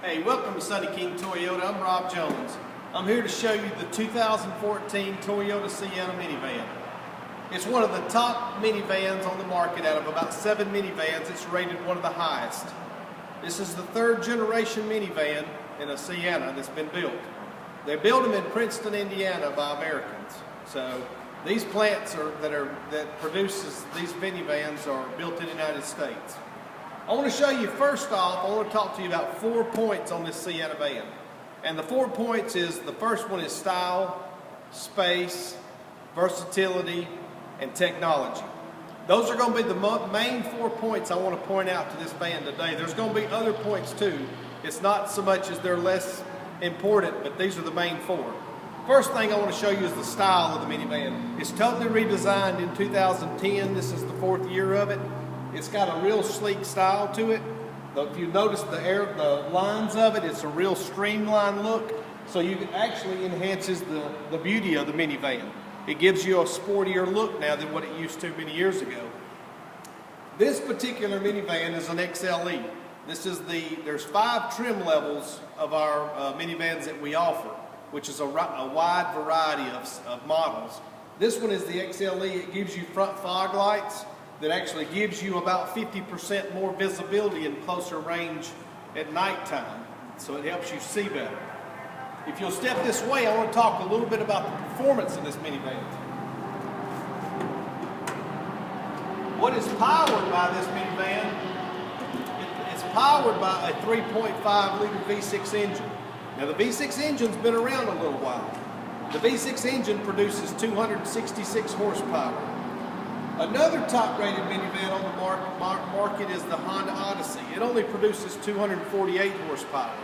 Hey, welcome to Sunny King Toyota. I'm Rob Jones. I'm here to show you the 2014 Toyota Sienna minivan. It's one of the top minivans on the market. Out of about 7 minivans, it's rated one of the highest. This is the 3rd generation minivan in a Sienna that's been built. They build them in Princeton, Indiana by Americans. So these plants that produces these minivans are built in the United States. I want to show you, first off, I want to talk to you about 4 points on this Sienna van. And the 4 points is, the first one is style, space, versatility, and technology. Those are going to be the main 4 points I want to point out to this van today. There's going to be other points too. It's not so much as they're less important, but these are the main 4. First thing I want to show you is the style of the minivan. It's totally redesigned in 2010. This is the 4th year of it. It's got a real sleek style to it. If you notice the lines of it, it's a real streamlined look. So it actually enhances the beauty of the minivan. It gives you a sportier look now than what it used to many years ago. This particular minivan is an XLE. There's 5 trim levels of our minivans that we offer, which is a wide variety of models. This one is the XLE. It gives you front fog lights that actually gives you about 50% more visibility in closer range at nighttime. So it helps you see better. If you'll step this way, I want to talk a little bit about the performance of this minivan. What is powered by this minivan? It's powered by a 3.5 liter V6 engine. Now the V6 engine's been around a little while. The V6 engine produces 266 horsepower. Another top-rated minivan on the market is the Honda Odyssey. It only produces 248 horsepower.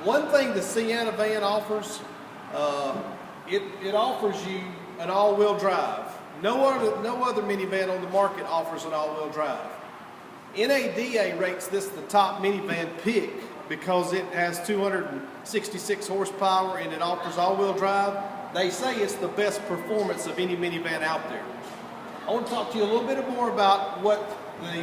One thing the Sienna van offers, it offers you an all-wheel drive. No other minivan on the market offers an all-wheel drive. NADA rates this the top minivan pick because it has 266 horsepower and it offers all-wheel drive. They say it's the best performance of any minivan out there. I want to talk to you a little bit more about what the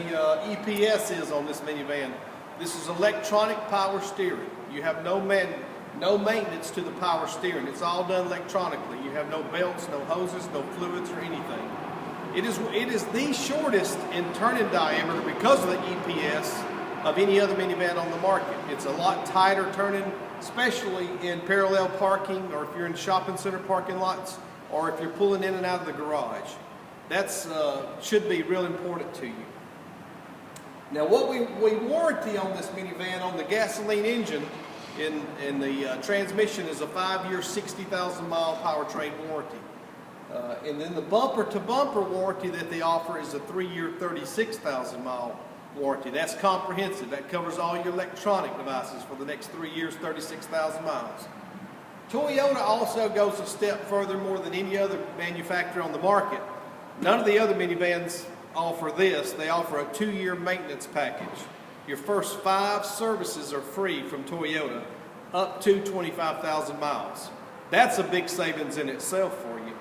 EPS is on this minivan. This is electronic power steering. You have no maintenance to the power steering. It's all done electronically. You have no belts, no hoses, no fluids or anything. It is the shortest in turning diameter because of the EPS of any other minivan on the market. It's a lot tighter turning, especially in parallel parking, or if you're in shopping center parking lots, or if you're pulling in and out of the garage. That's should be real important to you. Now, what we warranty on this minivan on the gasoline engine in the transmission is a 5-year, 60,000 mile powertrain warranty. And then the bumper-to-bumper warranty that they offer is a 3-year, 36,000 mile warranty. That's comprehensive. That covers all your electronic devices for the next 3 years, 36,000 miles. Toyota also goes a step further, more than any other manufacturer on the market. None of the other minivans offer this. They offer a 2-year maintenance package. Your first 5 services are free from Toyota, up to 25,000 miles. That's a big savings in itself for you.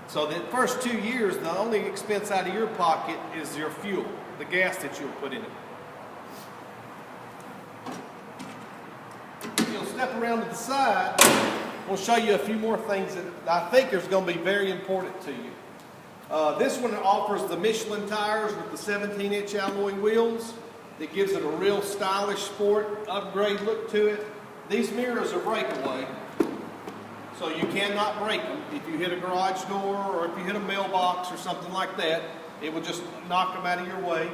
So the first 2 years, the only expense out of your pocket is your fuel, the gas that you'll put in it. If you'll step around to the side, we'll show you a few more things that I think is going to be very important to you. This one offers the Michelin tires with the 17-inch alloy wheels. That gives it a real stylish sport, upgrade look to it. These mirrors are breakaway, so you cannot break them. If you hit a garage door or if you hit a mailbox or something like that, it will just knock them out of your way.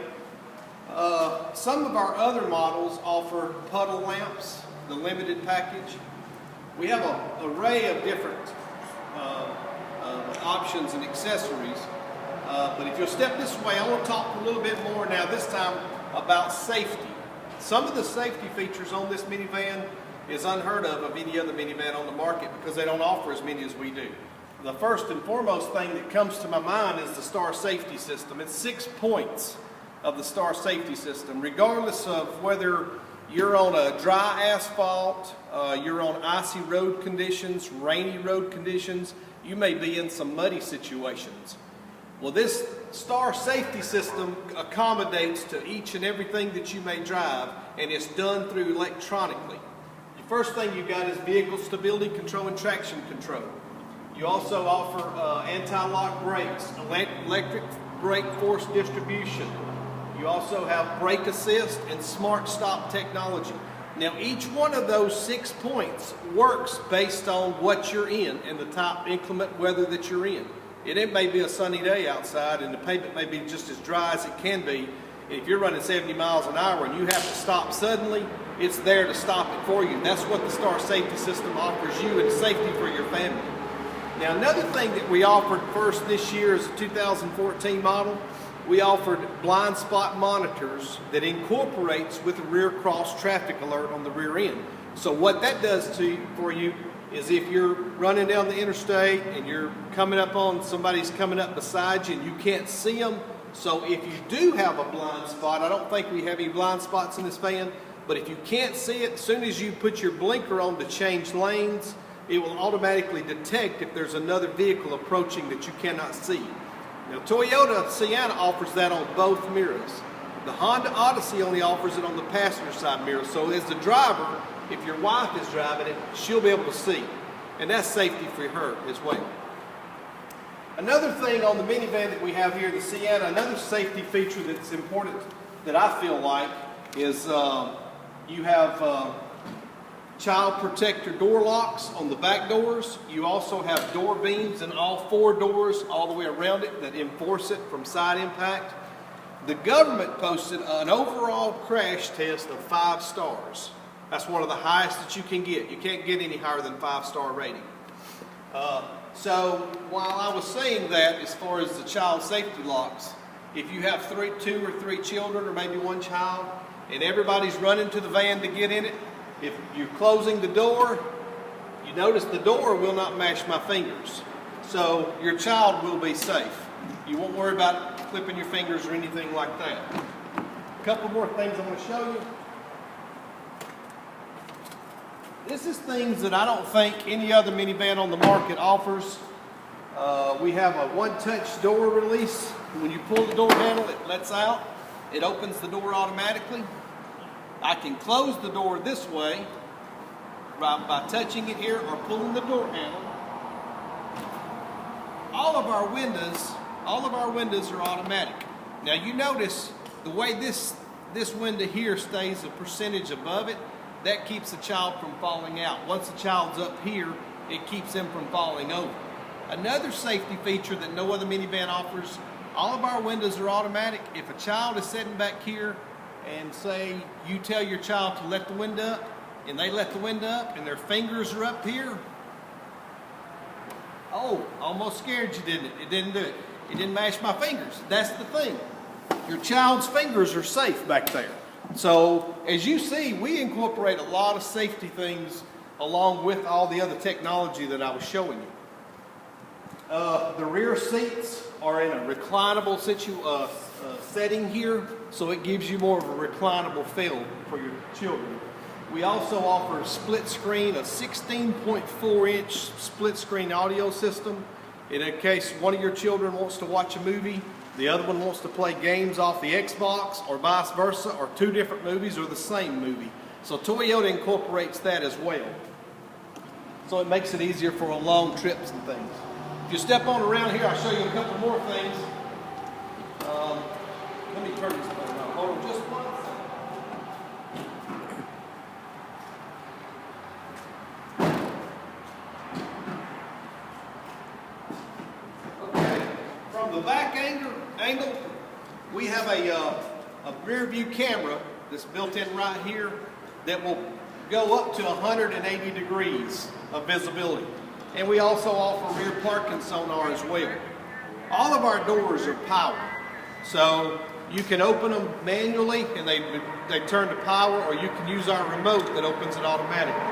Some of our other models offer puddle lamps, the limited package. We have an array of different options and accessories, but if you'll step this way, I want to talk a little bit more now, this time about safety. Some of the safety features on this minivan is unheard of any other minivan on the market because they don't offer as many as we do. The first and foremost thing that comes to my mind is the STAR safety system. It's 6 points of the STAR safety system, regardless of whether you're on a dry asphalt, you're on icy road conditions, rainy road conditions, you may be in some muddy situations. Well, this star safety system accommodates to each and everything that you may drive, and it's done through electronically. The first thing you've got is vehicle stability control and traction control. You also offer anti-lock brakes, electric brake force distribution. You also have brake assist and smart stop technology. Now, each one of those 6 points works based on what you're in and the type inclement weather that you're in. It may be a sunny day outside and the pavement may be just as dry as it can be. If you're running 70 miles an hour and you have to stop suddenly, it's there to stop it for you. That's what the Star Safety System offers you, and safety for your family. Now, another thing that we offered first this year is a 2014 model. We offered blind spot monitors that incorporates with a rear cross traffic alert on the rear end. So what that does for you is if you're running down the interstate and you're coming up on somebody's coming up beside you and you can't see them, so if you do have a blind spot, I don't think we have any blind spots in this van, but if you can't see it, as soon as you put your blinker on to change lanes, it will automatically detect if there's another vehicle approaching that you cannot see. Now, Toyota Sienna offers that on both mirrors. The Honda Odyssey only offers it on the passenger side mirror. So as the driver, if your wife is driving it, she'll be able to see. And that's safety for her as well. Another thing on the minivan that we have here, the Sienna, another safety feature that's important that I feel like is you have child protector door locks on the back doors. You also have door beams in all 4 doors all the way around it that enforce it from side impact. The government posted an overall crash test of 5 stars. That's one of the highest that you can get. You can't get any higher than 5-star rating. So while I was saying that, as far as the child safety locks, if you have 2 or 3 children or maybe 1 child and everybody's running to the van to get in it, if you're closing the door, you notice the door will not mash my fingers. So your child will be safe. You won't worry about clipping your fingers or anything like that. A couple more things I'm going to show you. This is things that I don't think any other minivan on the market offers. We have a one-touch door release. When you pull the door handle, it lets out. It opens the door automatically. I can close the door this way by touching it here or pulling the door handle. All of our windows are automatic. Now you notice the way this window here stays a percentage above it, that keeps the child from falling out. Once the child's up here, it keeps them from falling over. Another safety feature that no other minivan offers, all of our windows are automatic. If a child is sitting back here and say you tell your child to let the window up and they let the window up and their fingers are up here, oh, almost scared you, didn't it? It didn't do it. It didn't mash my fingers. That's the thing. Your child's fingers are safe back there. So as you see, we incorporate a lot of safety things along with all the other technology that I was showing you. The rear seats are in a reclinable setting here, so it gives you more of a reclinable feel for your children. We also offer split screen, a 16.4-inch split screen audio system. In case one of your children wants to watch a movie, the other one wants to play games off the Xbox, or vice versa, or 2 different movies or the same movie. So Toyota incorporates that as well. So it makes it easier for long trips and things. If you step on around here, I'll show you a couple more things. Let me turn this thing around. Hold on just 1 second. Okay, from the back angle, we have a rear view camera that's built in right here that will go up to 180 degrees of visibility. And we also offer rear parking sonar as well. All of our doors are powered, so you can open them manually and they turn to power, or you can use our remote that opens it automatically.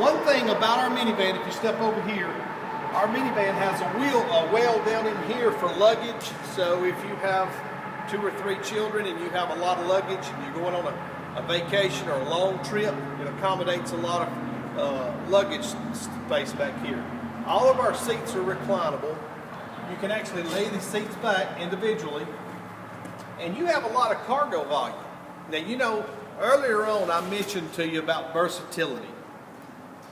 One thing about our minivan, if you step over here, our minivan has a well down in here for luggage. So if you have 2 or 3 children and you have a lot of luggage and you're going on a vacation or a long trip, it accommodates a lot of luggage space back here. All of our seats are reclinable. you can actually lay the seats back individually, and you have a lot of cargo volume. Now, you know, earlier on I mentioned to you about versatility.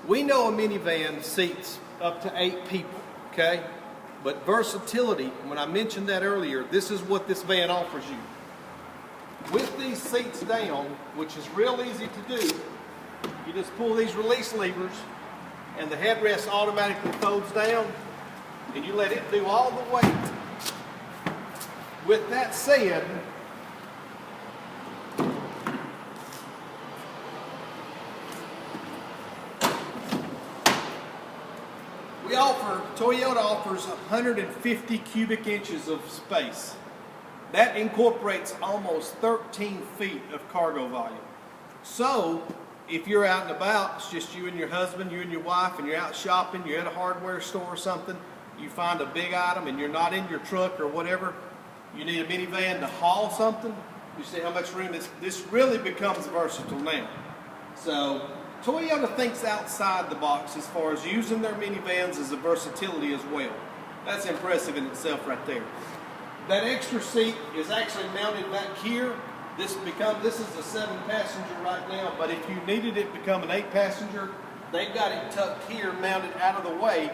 We know a minivan seats up to 8 people, okay? But versatility, when I mentioned that earlier, this is what this van offers you. With these seats down, which is real easy to do, you just pull these release levers and the headrest automatically folds down and you let it do all the weight. With that said, Toyota offers 150 cubic inches of space. That incorporates almost 13 feet of cargo volume. So, if you're out and about, it's just you and your husband, you and your wife, and you're out shopping, you're at a hardware store or something, you find a big item and you're not in your truck or whatever, you need a minivan to haul something, you see how much room this really becomes versatile now. So, Toyota thinks outside the box as far as using their minivans as a versatility as well. That's impressive in itself right there. That extra seat is actually mounted back here. This is a 7-passenger right now, but if you needed it to become an 8-passenger, they've got it tucked here, mounted out of the way.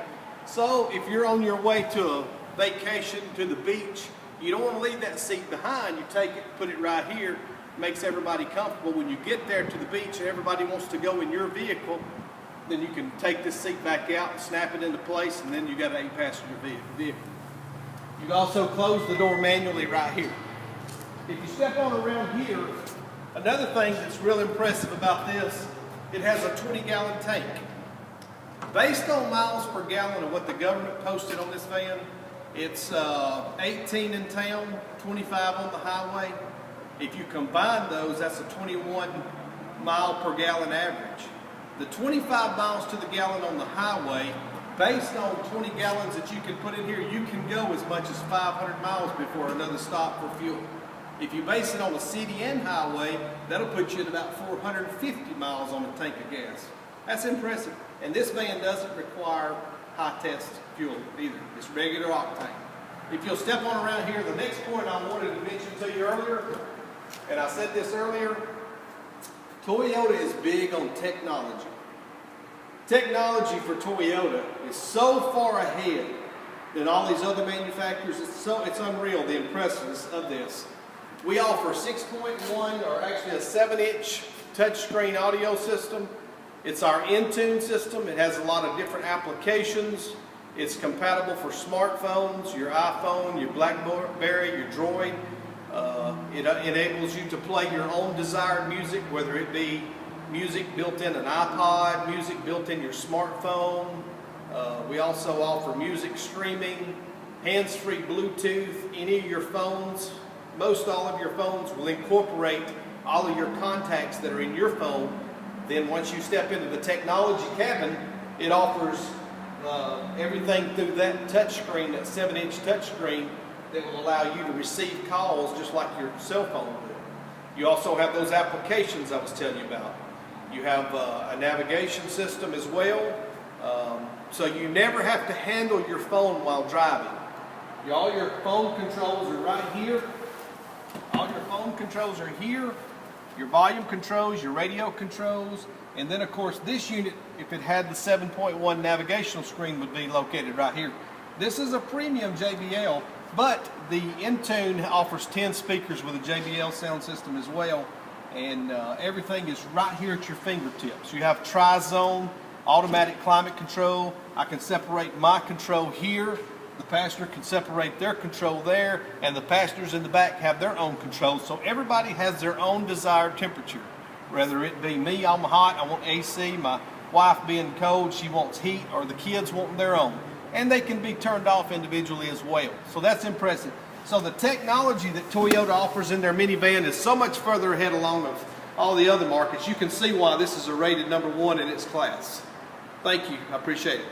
So if you're on your way to a vacation, to the beach, you don't want to leave that seat behind. You take it, put it right here. Makes everybody comfortable. When you get there to the beach and everybody wants to go in your vehicle, then you can take this seat back out and snap it into place, and then you got an 8-passenger vehicle. You can also close the door manually right here. If you step on around here, another thing that's real impressive about this, it has a 20-gallon tank. Based on miles per gallon of what the government posted on this van, it's 18 in town, 25 on the highway. If you combine those, that's a 21 mile per gallon average. The 25 miles to the gallon on the highway, based on 20 gallons that you can put in here, you can go as much as 500 miles before another stop for fuel. If you base it on a CDN highway, that'll put you at about 450 miles on a tank of gas. That's impressive. And this van doesn't require high test fuel either. It's regular octane. If you'll step on around here, the next point I wanted to mention to you earlier, and I said this earlier, Toyota is big on technology. Technology for Toyota is so far ahead than all these other manufacturers. It's unreal, the impressiveness of this. We offer 6.1, or actually a 7-inch touchscreen audio system. It's our Intune system. It has a lot of different applications. It's compatible for smartphones, your iPhone, your BlackBerry, your Droid. It enables you to play your own desired music, whether it be music built in an iPod, music built in your smartphone. We also offer music streaming, hands-free Bluetooth, any of your phones. Most all of your phones will incorporate all of your contacts that are in your phone. Then once you step into the technology cabin, it offers everything through that touchscreen, that 7-inch touchscreen, that will allow you to receive calls just like your cell phone would. You also have those applications I was telling you about. You have a navigation system as well, so you never have to handle your phone while driving. All your phone controls are right here. All your phone controls are here. Your volume controls, your radio controls, and then of course this unit, if it had the 7.1 navigational screen, would be located right here. This is a premium JBL, but the Intune offers 10 speakers with a JBL sound system as well, and everything is right here at your fingertips. You have tri-zone automatic climate control. I can separate my control here. The passenger can separate their control there, and the passengers in the back have their own control. So everybody has their own desired temperature. Whether it be me, I'm hot, I want AC, my wife being cold, she wants heat, or the kids want their own. And they can be turned off individually as well. So that's impressive. So the technology that Toyota offers in their minivan is so much further ahead along of all the other markets. You can see why this is a rated #1 in its class. Thank you. I appreciate it.